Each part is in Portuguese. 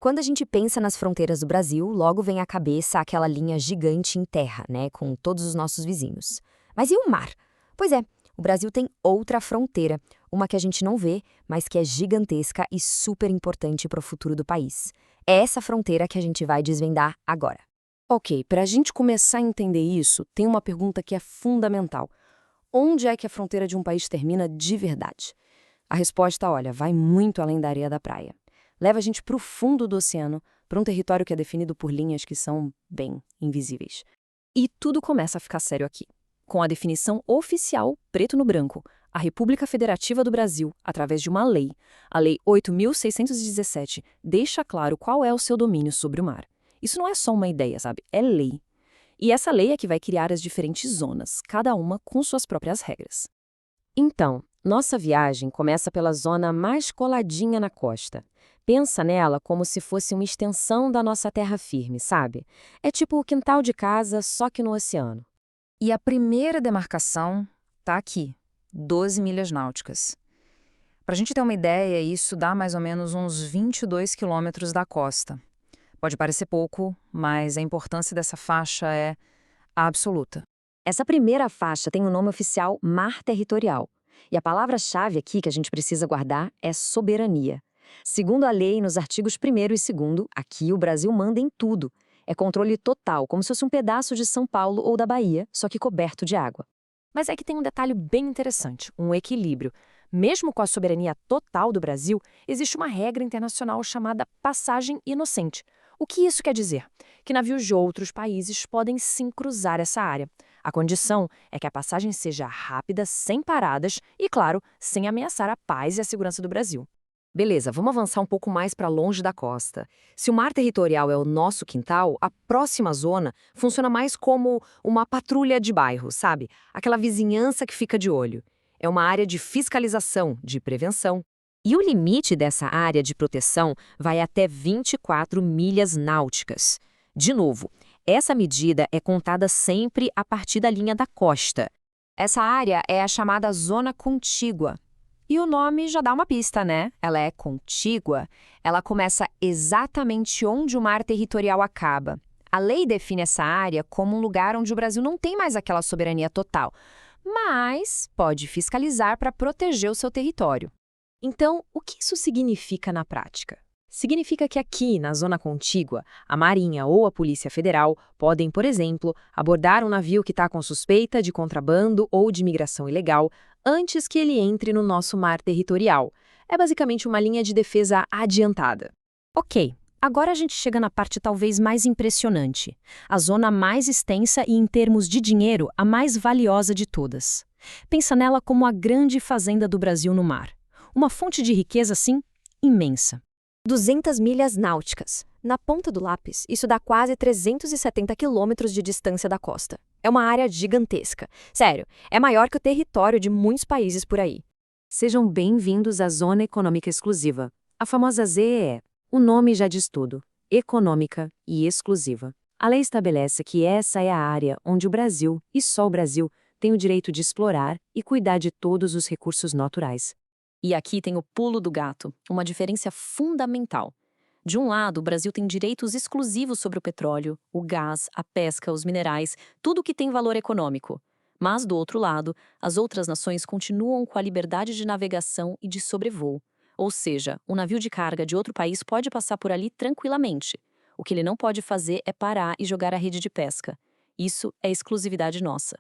Quando a gente pensa nas fronteiras do Brasil, logo vem à cabeça aquela linha gigante em terra, né, com todos os nossos vizinhos. Mas e o mar? Pois é, o Brasil tem outra fronteira, uma que a gente não vê, mas que é gigantesca e super importante para o futuro do país. É essa fronteira que a gente vai desvendar agora. Ok, para a gente começar a entender isso, tem uma pergunta que é fundamental. Onde é que a fronteira de um país termina de verdade? A resposta, olha, vai muito além da areia da praia. Leva a gente para o fundo do oceano, para um território que é definido por linhas que são, bem, invisíveis. E tudo começa a ficar sério aqui, com a definição oficial, preto no branco. A República Federativa do Brasil, através de uma lei, a Lei 8.617, deixa claro qual é o seu domínio sobre o mar. Isso não é só uma ideia, sabe? É lei. E essa lei é que vai criar as diferentes zonas, cada uma com suas próprias regras. Então, nossa viagem começa pela zona mais coladinha na costa. Pensa nela como se fosse uma extensão da nossa terra firme, sabe? É tipo o quintal de casa, só que no oceano. E a primeira demarcação está aqui, 12 milhas náuticas. Para a gente ter uma ideia, isso dá mais ou menos uns 22 quilômetros da costa. Pode parecer pouco, mas a importância dessa faixa é absoluta. Essa primeira faixa tem o nome oficial Mar Territorial. E a palavra-chave aqui que a gente precisa guardar é soberania. Segundo a lei, nos artigos 1º e 2º, aqui o Brasil manda em tudo. É controle total, como se fosse um pedaço de São Paulo ou da Bahia, só que coberto de água. Mas é que tem um detalhe bem interessante, um equilíbrio. Mesmo com a soberania total do Brasil, existe uma regra internacional chamada passagem inocente. O que isso quer dizer? Que navios de outros países podem sim cruzar essa área. A condição é que a passagem seja rápida, sem paradas e, claro, sem ameaçar a paz e a segurança do Brasil. Beleza, vamos avançar um pouco mais para longe da costa. Se o mar territorial é o nosso quintal, a próxima zona funciona mais como uma patrulha de bairro, sabe? Aquela vizinhança que fica de olho. É uma área de fiscalização, de prevenção. E o limite dessa área de proteção vai até 24 milhas náuticas. De novo, essa medida é contada sempre a partir da linha da costa. Essa área é a chamada zona contígua. E o nome já dá uma pista, né? Ela é contígua. Ela começa exatamente onde o mar territorial acaba. A lei define essa área como um lugar onde o Brasil não tem mais aquela soberania total, mas pode fiscalizar para proteger o seu território. Então, o que isso significa na prática? Significa que aqui, na zona contígua, a Marinha ou a Polícia Federal podem, por exemplo, abordar um navio que está com suspeita de contrabando ou de imigração ilegal antes que ele entre no nosso mar territorial. É basicamente uma linha de defesa adiantada. Ok, agora a gente chega na parte talvez mais impressionante. A zona mais extensa e, em termos de dinheiro, a mais valiosa de todas. Pensa nela como a grande fazenda do Brasil no mar. Uma fonte de riqueza, assim, imensa. 200 milhas náuticas. Na ponta do lápis, isso dá quase 370 quilômetros de distância da costa. É uma área gigantesca. Sério, é maior que o território de muitos países por aí. Sejam bem-vindos à Zona Econômica Exclusiva, a famosa ZEE. O nome já diz tudo: econômica e exclusiva. A lei estabelece que essa é a área onde o Brasil, e só o Brasil, tem o direito de explorar e cuidar de todos os recursos naturais. E aqui tem o pulo do gato, uma diferença fundamental. De um lado, o Brasil tem direitos exclusivos sobre o petróleo, o gás, a pesca, os minerais, tudo que tem valor econômico. Mas, do outro lado, as outras nações continuam com a liberdade de navegação e de sobrevoo. Ou seja, um navio de carga de outro país pode passar por ali tranquilamente. O que ele não pode fazer é parar e jogar a rede de pesca. Isso é exclusividade nossa.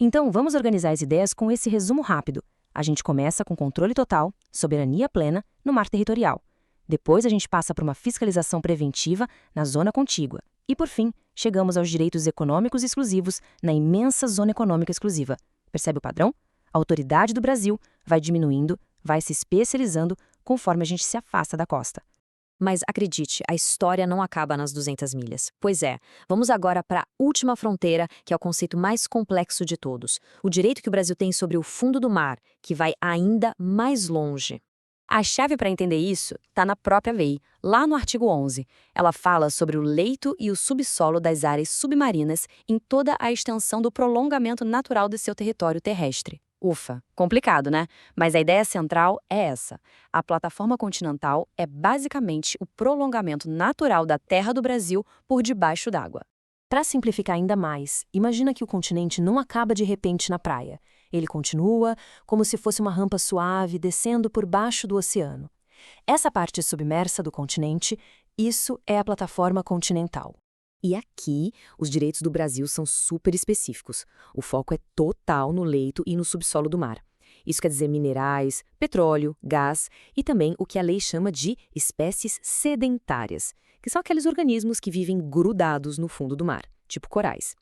Então, vamos organizar as ideias com esse resumo rápido. A gente começa com controle total, soberania plena, no mar territorial. Depois a gente passa por uma fiscalização preventiva na zona contígua. E, por fim, chegamos aos direitos econômicos exclusivos na imensa zona econômica exclusiva. Percebe o padrão? A autoridade do Brasil vai diminuindo, vai se especializando conforme a gente se afasta da costa. Mas acredite, a história não acaba nas 200 milhas. Pois é, vamos agora para a última fronteira, que é o conceito mais complexo de todos. O direito que o Brasil tem sobre o fundo do mar, que vai ainda mais longe. A chave para entender isso está na própria lei, lá no artigo 11. Ela fala sobre o leito e o subsolo das áreas submarinas em toda a extensão do prolongamento natural de seu território terrestre. Ufa, complicado, né? Mas a ideia central é essa. A plataforma continental é basicamente o prolongamento natural da terra do Brasil por debaixo d'água. Para simplificar ainda mais, imagina que o continente não acaba de repente na praia. Ele continua como se fosse uma rampa suave descendo por baixo do oceano. Essa parte submersa do continente, isso é a plataforma continental. E aqui, os direitos do Brasil são super específicos. O foco é total no leito e no subsolo do mar. Isso quer dizer minerais, petróleo, gás e também o que a lei chama de espécies sedentárias, que são aqueles organismos que vivem grudados no fundo do mar, tipo corais.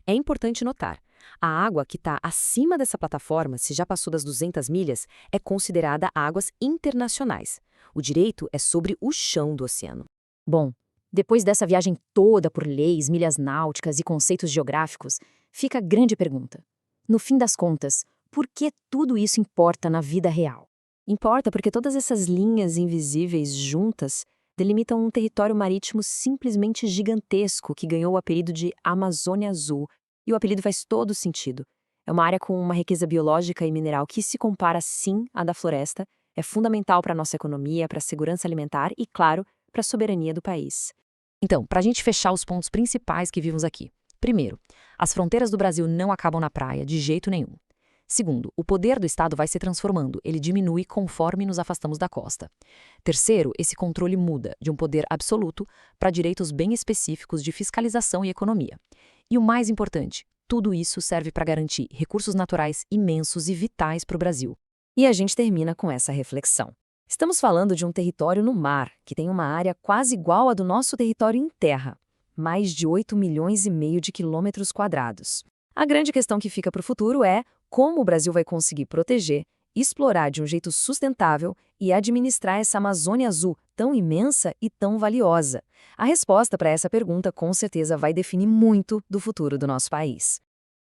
É importante notar, a água que está acima dessa plataforma, se já passou das 200 milhas, é considerada águas internacionais. O direito é sobre o chão do oceano. Bom, depois dessa viagem toda por leis, milhas náuticas e conceitos geográficos, fica a grande pergunta. No fim das contas, por que tudo isso importa na vida real? Importa porque todas essas linhas invisíveis juntas delimitam um território marítimo simplesmente gigantesco que ganhou o apelido de Amazônia Azul. E o apelido faz todo sentido. É uma área com uma riqueza biológica e mineral que se compara sim à da floresta, é fundamental para a nossa economia, para a segurança alimentar e, claro, para a soberania do país. Então, para a gente fechar os pontos principais que vimos aqui. Primeiro, as fronteiras do Brasil não acabam na praia, de jeito nenhum. Segundo, o poder do Estado vai se transformando, ele diminui conforme nos afastamos da costa. Terceiro, esse controle muda de um poder absoluto para direitos bem específicos de fiscalização e economia. E o mais importante, tudo isso serve para garantir recursos naturais imensos e vitais para o Brasil. E a gente termina com essa reflexão. Estamos falando de um território no mar, que tem uma área quase igual à do nosso território em terra, mais de 8,5 milhões de quilômetros quadrados. A grande questão que fica para o futuro é como o Brasil vai conseguir proteger, explorar de um jeito sustentável e administrar essa Amazônia Azul tão imensa e tão valiosa. A resposta para essa pergunta com certeza vai definir muito do futuro do nosso país.